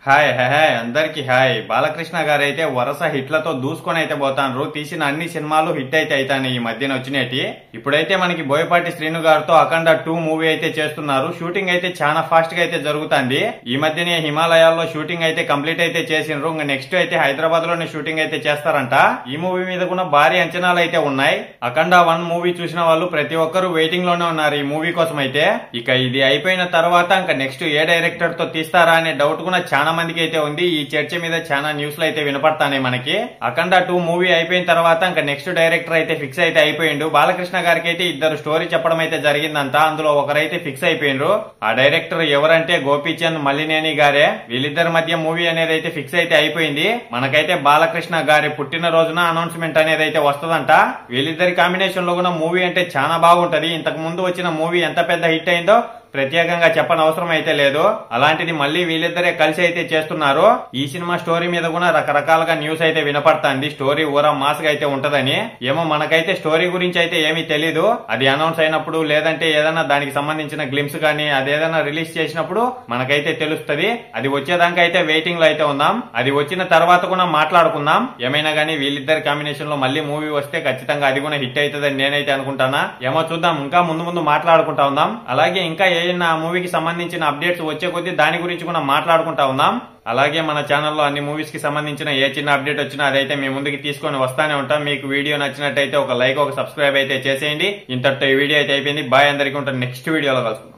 Hi hi అందరికి hi. Balakrishna గారు అయితే వరుస హిట్లతో దూసుకొని అయితే పోతాండ్రు. తీసిన అన్ని సినిమాలు హిట్ అయితే అవుతాయి ఈ మధ్యన వచ్చినటి. ఇప్పుడైతే మనకి బోయపాటి శ్రీను గారితో అఖండ 2 మూవీ అయితే చేస్తున్నారు. షూటింగ్ అయితే చాలా ఫాస్ట్ గా అయితే జరుగుతుంది. ఈ మధ్యనే హిమాలయాల్లో షూటింగ్ అయితే కంప్లీట్ అయితే చేసిండ్రు. ఇంకా నెక్స్ట్ అయితే హైదరాబాద్ లోనే షూటింగ్ అయితే చేస్తారంట. ఈ మూవీ మీద కూడా భారీ అంచనాలు అయితే ఉన్నాయి. అఖండ 1 మూవీ చూసిన వాళ్ళు ప్రతి ఒక్కరు వెయిటింగ్ లోనే ఉన్నారు ఈ మూవీ కోసం అయితే. ఇక ఇది అయిపోయిన తర్వాత ఇంకా నెక్స్ట్ ఏ డైరెక్టర్ తో తీస్తారా అనే డౌట్ కూడా చాలా మందికి అయితే ఉంది. ఈ చర్చ మీద చాలా న్యూస్ అయితే వినపడతాయి మనకి. అఖండ 2 మూవీ అయిపోయిన తర్వాత ఇంకా నెక్స్ట్ డైరెక్టర్ అయితే ఫిక్స్ అయితే అయిపోయిండు. బాలకృష్ణ గారికి అయితే ఇద్దరు స్టోరీ చెప్పడం అయితే జరిగిందంట. అందులో ఒకరైతే ఫిక్స్ అయిపోయిండ్రు. ఆ డైరెక్టర్ ఎవరంటే గోపీచంద్ మల్లినేని గారే. వీళ్ళిద్దరి మధ్య మూవీ అనేది అయితే ఫిక్స్ అయితే అయిపోయింది. మనకైతే బాలకృష్ణ గారి పుట్టిన రోజున అనౌన్స్మెంట్ అనేది అయితే వస్తుందంట. వీళ్ళిద్దరి కాంబినేషన్ లో కూడా మూవీ అంటే చాలా బాగుంటది. ఇంతకు ముందు వచ్చిన మూవీ ఎంత పెద్ద హిట్ అయిందో ప్రత్యేకంగా చెప్పని అవసరం అయితే లేదు. అలాంటిది మళ్ళీ వీళ్ళిద్దరే కలిసి అయితే చేస్తున్నారు. ఈ సినిమా స్టోరీ మీద కూడా రకరకాలుగా న్యూస్ అయితే వినపడుతుంది. స్టోరీ ఊరా మాస్ గా అయితే ఉంటదని. ఏమో మనకైతే స్టోరీ గురించి అయితే ఏమీ తెలీదు. అది అనౌన్స్ అయినప్పుడు లేదంటే ఏదైనా దానికి సంబంధించిన గ్లిమ్స్ కానీ అదేదైనా రిలీజ్ చేసినప్పుడు మనకైతే తెలుస్తుంది. అది వచ్చేదాకా అయితే వెయిటింగ్ లో అయితే ఉందాం. అది వచ్చిన తర్వాత కూడా మాట్లాడుకుందాం. ఏమైనా గానీ వీళ్ళిద్దరి కాంబినేషన్ లో మళ్ళీ మూవీ వస్తే ఖచ్చితంగా అది కూడా హిట్ అవుతుందని నేనైతే అనుకుంటానా. ఏమో చూద్దాం. ఇంకా ముందు మాట్లాడుకుంటా ఉందాం. అలాగే ఇంకా ఏదైనా మూవీకి సంబంధించిన అప్డేట్స్ వచ్చే కొద్దీ దాని గురించి కూడా మాట్లాడుకుంటా ఉందాం. అలాగే మన ఛానల్లో అన్ని మూవీస్ కి సంబంధించిన ఏ చిన్న అప్డేట్ వచ్చినా అదైతే మీ ముందుకి తీసుకొని వస్తానే ఉంటాం. మీకు వీడియో నచ్చినట్టయితే ఒక లైక్ ఒక సబ్స్క్రైబ్ అయితే చేసేయండి. ఇంతటితో ఈ వీడియో అయితే అయిపోయింది. బాయ్ అందరికీ ఉంటాను. నెక్స్ట్ వీడియోలో కలుసుకుందాం.